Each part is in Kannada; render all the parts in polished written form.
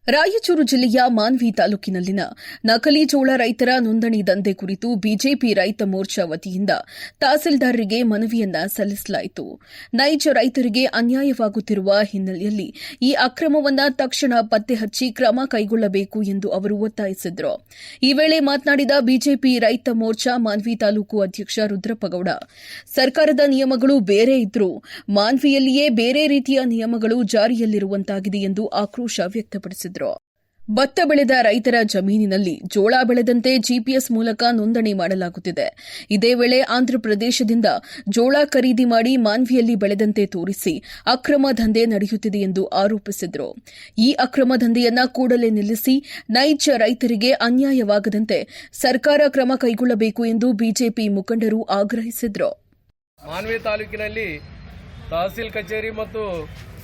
ರಾಯಚೂರು ಜಿಲ್ಲೆಯ ಮಾನ್ವಿ ತಾಲೂಕಿನಲ್ಲಿನ ನಕಲಿ ಜೋಳ ರೈತರ ನೋಂದಣಿ ದಂಧೆ ಕುರಿತು ಬಿಜೆಪಿ ರೈತ ಮೋರ್ಚಾ ವತಿಯಿಂದ ತಹಸೀಲ್ದಾರರಿಗೆ ಮನವಿಯನ್ನ ಸಲ್ಲಿಸಲಾಯಿತು. ನೈಜ ರೈತರಿಗೆ ಅನ್ಯಾಯವಾಗುತ್ತಿರುವ ಹಿನ್ನೆಲೆಯಲ್ಲಿ ಈ ಅಕ್ರಮವನ್ನು ತಕ್ಷಣ ಪತ್ತೆ ಹಚ್ಚಿ ಕ್ರಮ ಕೈಗೊಳ್ಳಬೇಕು ಎಂದು ಅವರು ಒತ್ತಾಯಿಸಿದರು. ಈ ವೇಳೆ ಮಾತನಾಡಿದ ಬಿಜೆಪಿ ರೈತ ಮೋರ್ಚಾ ಮಾನ್ವಿ ತಾಲೂಕು ಅಧ್ಯಕ್ಷ ರುದ್ರಪ್ಪಗೌಡ, ಸರ್ಕಾರದ ನಿಯಮಗಳು ಬೇರೆ ಇದ್ರೂ ಮಾನ್ವಿಯಲ್ಲಿಯೇ ಬೇರೆ ರೀತಿಯ ನಿಯಮಗಳು ಜಾರಿಯಲ್ಲಿರುವಂತಾಗಿದೆ ಎಂದು ಆಕ್ರೋಶ ವ್ಯಕ್ತಪಡಿಸಿದರು. ಭತ್ತ ಬೆಳೆದ ರೈತರ ಜಮೀನಿನಲ್ಲಿ ಜೋಳ ಬೆಳೆದಂತೆ ಜಿಪಿಎಸ್ ಮೂಲಕ ನೋಂದಣಿ ಮಾಡಲಾಗುತ್ತಿದೆ. ಇದೇ ವೇಳೆ ಆಂಧ್ರಪ್ರದೇಶದಿಂದ ಜೋಳ ಖರೀದಿ ಮಾಡಿ ಮಾನ್ವಿಯಲ್ಲಿ ಬೆಳೆದಂತೆ ತೋರಿಸಿ ಅಕ್ರಮ ದಂಧೆ ನಡೆಯುತ್ತಿದೆ ಎಂದು ಆರೋಪಿಸಿದರು. ಈ ಅಕ್ರಮ ದಂಧೆಯನ್ನ ಕೂಡಲೇ ನಿಲ್ಲಿಸಿ ನೈಜ ರೈತರಿಗೆ ಅನ್ಯಾಯವಾಗದಂತೆ ಸರ್ಕಾರ ಕ್ರಮ ಕೈಗೊಳ್ಳಬೇಕು ಎಂದು ಬಿಜೆಪಿ ಮುಖಂಡರು ಆಗ್ರಹಿಸಿದರು. ಮಾನ್ವಿ ತಾಲೂಕಿನಲ್ಲಿ ತಹಸೀಲ್ ಕಚೇರಿ ಮತ್ತು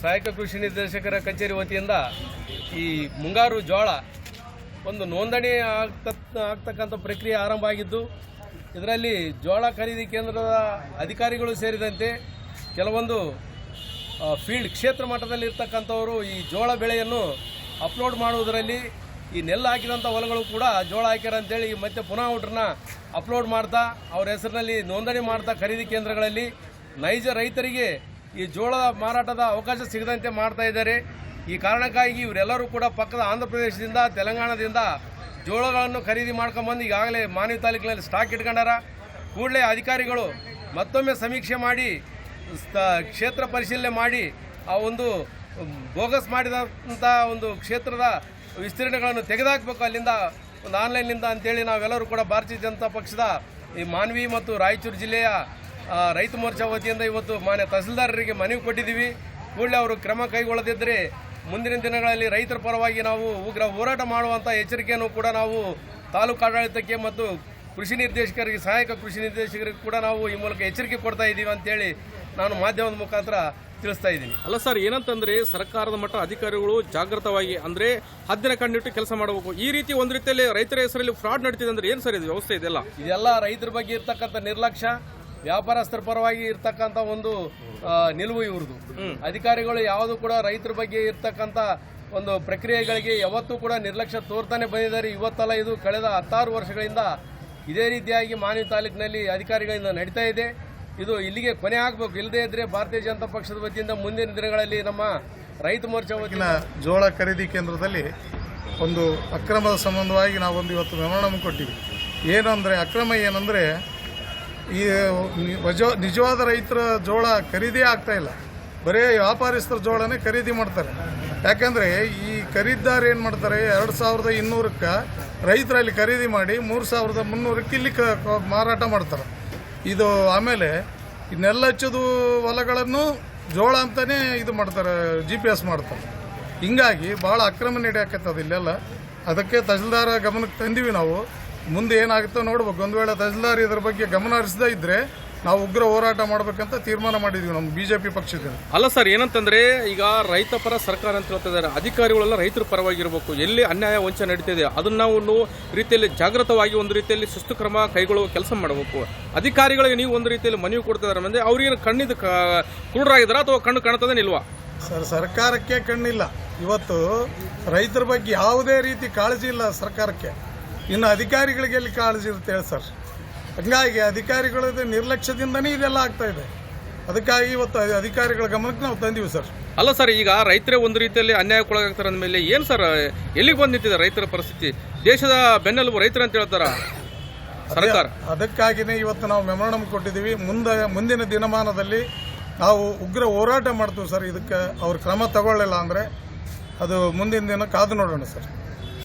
ಸಹಾಯಕ ಕೃಷಿ ನಿರ್ದೇಶಕರ ಕಚೇರಿ ವತಿಯಿಂದ ಈ ಮುಂಗಾರು ಜೋಳ ಒಂದು ನೋಂದಣಿ ಆಗ್ತಕ್ಕಂಥ ಪ್ರಕ್ರಿಯೆ ಆರಂಭ ಆಗಿದ್ದು, ಇದರಲ್ಲಿ ಜೋಳ ಖರೀದಿ ಕೇಂದ್ರದ ಅಧಿಕಾರಿಗಳು ಸೇರಿದಂತೆ ಕೆಲವೊಂದು ಫೀಲ್ಡ್ ಕ್ಷೇತ್ರ ಮಟ್ಟದಲ್ಲಿ ಇರ್ತಕ್ಕಂಥವರು ಈ ಜೋಳ ಬೆಳೆಯನ್ನು ಅಪ್ಲೋಡ್ ಮಾಡುವುದರಲ್ಲಿ ಈ ನೆಲ್ಲು ಹಾಕಿದಂಥ ಹೊಲಗಳು ಕೂಡ ಜೋಳ ಹಾಕ್ಯಾರ ಅಂತೇಳಿ ಮತ್ತೆ ಪುನಃ ಔಟ್ರನ್ನ ಅಪ್ಲೋಡ್ ಮಾಡ್ತಾ ಅವ್ರ ಹೆಸರಿನಲ್ಲಿ ನೋಂದಣಿ ಮಾಡ್ತಾ ಖರೀದಿ ಕೇಂದ್ರಗಳಲ್ಲಿ ನೈಜ ರೈತರಿಗೆ ಈ ಜೋಳದ ಮಾರಾಟದ ಅವಕಾಶ ಸಿಗದಂತೆ ಮಾಡ್ತಾ ಇದ್ದಾರೆ. ಈ ಕಾರಣಕ್ಕಾಗಿ ಇವರೆಲ್ಲರೂ ಕೂಡ ಪಕ್ಕದ ಆಂಧ್ರ ಪ್ರದೇಶದಿಂದ ತೆಲಂಗಾಣದಿಂದ ಜೋಳಗಳನ್ನು ಖರೀದಿ ಮಾಡ್ಕೊಂಬಂದು ಈಗಾಗಲೇ ಮಾನ್ವಿ ತಾಲೂಕಿನಲ್ಲಿ ಸ್ಟಾಕ್ ಇಟ್ಕೊಂಡಾರ. ಕೂಡಲೇ ಅಧಿಕಾರಿಗಳು ಮತ್ತೊಮ್ಮೆ ಸಮೀಕ್ಷೆ ಮಾಡಿ ಕ್ಷೇತ್ರ ಪರಿಶೀಲನೆ ಮಾಡಿ ಆ ಒಂದು ಬೋಗಸ್ ಮಾಡಿದಂಥ ಒಂದು ಕ್ಷೇತ್ರದ ವಿಸ್ತೀರ್ಣಗಳನ್ನು ತೆಗೆದುಹಾಕಬೇಕು ಅಲ್ಲಿಂದ ಒಂದು ಆನ್ಲೈನ್ನಿಂದ ಅಂತೇಳಿ ನಾವೆಲ್ಲರೂ ಕೂಡ ಭಾರತೀಯ ಜನತಾ ಪಕ್ಷದ ಈ ಮಾನ್ವಿ ಮತ್ತು ರಾಯಚೂರು ಜಿಲ್ಲೆಯ ರೈತ ಮೋರ್ಚಾ ವತಿಯಿಂದ ಇವತ್ತು ಮಾನ್ಯ ತಹಸೀಲ್ದಾರರಿಗೆ ಮನವಿ ಕೊಟ್ಟಿದ್ದೀವಿ. ಕೂಡಲೇ ಅವರು ಕ್ರಮ ಕೈಗೊಳ್ಳದಿದ್ದರೆ ಮುಂದಿನ ದಿನಗಳಲ್ಲಿ ರೈತರ ಪರವಾಗಿ ನಾವು ಉಗ್ರ ಹೋರಾಟ ಮಾಡುವಂಥ ಎಚ್ಚರಿಕೆಯನ್ನು ಕೂಡ ನಾವು ತಾಲೂಕು ಆಡಳಿತಕ್ಕೆ ಮತ್ತು ಕೃಷಿ ನಿರ್ದೇಶಕರಿಗೆ ಸಹಾಯಕ ಕೃಷಿ ನಿರ್ದೇಶಕರಿಗೆ ಕೂಡ ನಾವು ಈ ಮೂಲಕ ಎಚ್ಚರಿಕೆ ಕೊಡ್ತಾ ಇದ್ದೀವಿ ಅಂತೇಳಿ ನಾನು ಮಾಧ್ಯಮದ ಮುಖಾಂತರ ತಿಳಿಸ್ತಾ ಇದ್ದೀನಿ. ಅಲ್ಲ ಸರ್, ಏನಂತಂದ್ರೆ ಸರ್ಕಾರದ ಮಟ್ಟ ಅಧಿಕಾರಿಗಳು ಜಾಗೃತವಾಗಿ ಅಂದ್ರೆ ಹದ್ದಿನ ಕಣ್ಣಿಟ್ಟು ಕೆಲಸ ಮಾಡಬೇಕು. ಈ ರೀತಿ ಒಂದು ರೀತಿಯಲ್ಲಿ ರೈತರ ಹೆಸರಲ್ಲಿ ಫ್ರಾಡ್ ನಡೀತಿದೆ ಅಂದ್ರೆ ಏನು ಸರ್ ಇದು ವ್ಯವಸ್ಥೆ ಇದೆಲ್ಲ ರೈತರ ಬಗ್ಗೆ ಇರ್ತಕ್ಕಂಥ ನಿರ್ಲಕ್ಷ್ಯ, ವ್ಯಾಪಾರಸ್ಥರ ಪರವಾಗಿ ಇರ್ತಕ್ಕಂಥ ಒಂದು ನಿಲುವು ಇವ್ರದ್ದು. ಅಧಿಕಾರಿಗಳು ಯಾವುದು ಕೂಡ ರೈತರ ಬಗ್ಗೆ ಇರ್ತಕ್ಕಂಥ ಒಂದು ಪ್ರಕ್ರಿಯೆಗಳಿಗೆ ಯಾವತ್ತೂ ಕೂಡ ನಿರ್ಲಕ್ಷ್ಯ ತೋರ್ತಾನೆ ಬಂದಿದ್ದಾರೆ. ಇವತ್ತಲ್ಲ, ಇದು ಕಳೆದ 16 ವರ್ಷಗಳಿಂದ ಇದೇ ರೀತಿಯಾಗಿ ಮಾನ್ವಿ ತಾಲೂಕಿನಲ್ಲಿ ಅಧಿಕಾರಿಗಳಿಂದ ನಡೀತಾ ಇದೆ. ಇದು ಇಲ್ಲಿಗೆ ಕೊನೆ ಆಗಬೇಕು. ಇಲ್ಲದೇ ಇದ್ರೆ ಭಾರತೀಯ ಜನತಾ ಪಕ್ಷದ ವತಿಯಿಂದ ಮುಂದಿನ ದಿನಗಳಲ್ಲಿ ನಮ್ಮ ರೈತ ಮೋರ್ಚಾ ವತಿಯಿಂದ ಜೋಳ ಖರೀದಿ ಕೇಂದ್ರದಲ್ಲಿ ಒಂದು ಅಕ್ರಮದ ಸಂಬಂಧವಾಗಿ ನಾವೊಂದು ಇವತ್ತು ಮೆಮೊರಾಂಡಮ್ ಕೊಟ್ಟಿವಿ. ಏನಂದರೆ ಅಕ್ರಮ ಏನಂದರೆ ಈ ನಿಜವಾದ ರೈತರ ಜೋಳ ಖರೀದಿ ಆಗ್ತಾ ಇಲ್ಲ, ಬರೀ ವ್ಯಾಪಾರಸ್ಥರ ಜೋಳನೇ ಖರೀದಿ ಮಾಡ್ತಾರೆ. ಯಾಕಂದರೆ ಈ ಖರೀದಿದಾರ ಏನು ಮಾಡ್ತಾರೆ, 2200ಕ್ಕೆ ರೈತರಲ್ಲಿ ಖರೀದಿ ಮಾಡಿ 3300ಕ್ಕೆ ಇಲ್ಲಿ ಮಾರಾಟ ಮಾಡ್ತಾರೆ. ಇದು ಆಮೇಲೆ ನೆಲ್ಲ ಹಚ್ಚೋದು ಹೊಲಗಳನ್ನು ಜೋಳ ಅಂತಲೇ ಇದು ಮಾಡ್ತಾರೆ, GPS ಮಾಡ್ತಾರೆ. ಹಿಂಗಾಗಿ ಭಾಳ ಅಕ್ರಮ ನಡೆಯಕತ್ತದ ಇಲ್ಲೆಲ್ಲ. ಅದಕ್ಕೆ ತಹಸೀಲ್ದಾರ ಗಮನಕ್ಕೆ ತಂದೀವಿ ನಾವು. ಮುಂದೆ ಏನಾಗುತ್ತೋ ನೋಡ್ಬೇಕು. ಒಂದು ವೇಳೆ ತಹಸೀಲ್ದಾರ್ ಇದರ ಬಗ್ಗೆ ಗಮನ ಹರಿಸದೇ ಇದ್ರೆ ನಾವು ಉಗ್ರ ಹೋರಾಟ ಮಾಡಬೇಕಂತ ತೀರ್ಮಾನ ಮಾಡಿದ್ವಿ ನಮ್ಮ ಬಿಜೆಪಿ ಪಕ್ಷದಿಂದ. ಅಲ್ಲ ಸರ್, ಏನಂತಂದ್ರೆ ಈಗ ರೈತ ಪರ ಸರ್ಕಾರ ಅಂತ ಹೇಳ್ತಿದ್ದಾರೆ, ಅಧಿಕಾರಿಗಳೆಲ್ಲ ರೈತರ ಪರವಾಗಿರ್ಬೇಕು. ಎಲ್ಲಿ ಅನ್ಯಾಯ ವಂಚನೆ ನಡೀತಿದೆ ಅದನ್ನ ನಾವು ರೀತಿಯಲ್ಲಿ ಜಾಗೃತವಾಗಿ ಒಂದು ರೀತಿಯಲ್ಲಿ ಶಿಸ್ತು ಕ್ರಮ ಕೈಗೊಳ್ಳುವ ಕೆಲಸ ಮಾಡಬೇಕು. ಅಧಿಕಾರಿಗಳಿಗೆ ನೀವು ಒಂದು ರೀತಿಯಲ್ಲಿ ಮನವಿ ಕೊಡ್ತಿದ್ದಾರೆ ಅಂದ್ರೆ ಅವ್ರಿಗೆ ಕಣ್ಣಿದ ಕುರುಡರಾಗಿದ್ದಾರಾ ಅಥವಾ ಕಣ್ಣು ಕಾಣ್ತದೆ ನಿಲ್ವಾ? ಸರ್, ಸರ್ಕಾರಕ್ಕೆ ಕಣ್ಣಿಲ್ಲ. ಇವತ್ತು ರೈತರ ಬಗ್ಗೆ ಯಾವುದೇ ರೀತಿ ಕಾಳಜಿ ಇಲ್ಲ ಸರ್ಕಾರಕ್ಕೆ. ಇನ್ನು ಅಧಿಕಾರಿಗಳಿಗೆ ಎಲ್ಲಿ ಕಾಳಜಿ ಇರುತ್ತೆ ಹೇಳಿ ಸರ್? ಹಂಗಾಗಿ ಅಧಿಕಾರಿಗಳದ್ದು ನಿರ್ಲಕ್ಷ್ಯದಿಂದನೇ ಇದೆಲ್ಲ ಆಗ್ತಾ ಇದೆ. ಅದಕ್ಕಾಗಿ ಇವತ್ತು ಅಧಿಕಾರಿಗಳ ಗಮನಕ್ಕೆ ನಾವು ತಂದೀವಿ ಸರ್. ಅಲ್ಲ ಸರ್, ಈಗ ರೈತರೇ ಒಂದು ರೀತಿಯಲ್ಲಿ ಅನ್ಯಾಯಕ್ಕೊಳಗಾಗ್ತಾರೆ ಅಂದಮೇಲೆ ಏನು ಸರ್ ಎಲ್ಲಿಗೆ ಬಂದು ನಿಂತಿದೆ ರೈತರ ಪರಿಸ್ಥಿತಿ? ದೇಶದ ಬೆನ್ನೆಲುಬು ರೈತರು ಅಂತ ಹೇಳ್ತಾರ ಸರ್ಕಾರ. ಅದಕ್ಕಾಗಿನೇ ಇವತ್ತು ನಾವು ಮೆಮೊರಾಂಡಮ್ ಕೊಟ್ಟಿದ್ದೀವಿ. ಮುಂದಿನ ದಿನಮಾನದಲ್ಲಿ ನಾವು ಉಗ್ರ ಹೋರಾಟ ಮಾಡ್ತೀವಿ ಸರ್. ಇದಕ್ಕೆ ಅವ್ರು ಕ್ರಮ ತಗೊಳ್ಳಿಲ್ಲ ಅಂದರೆ ಅದು ಮುಂದಿನ ದಿನ ಕಾದು ನೋಡೋಣ ಸರ್.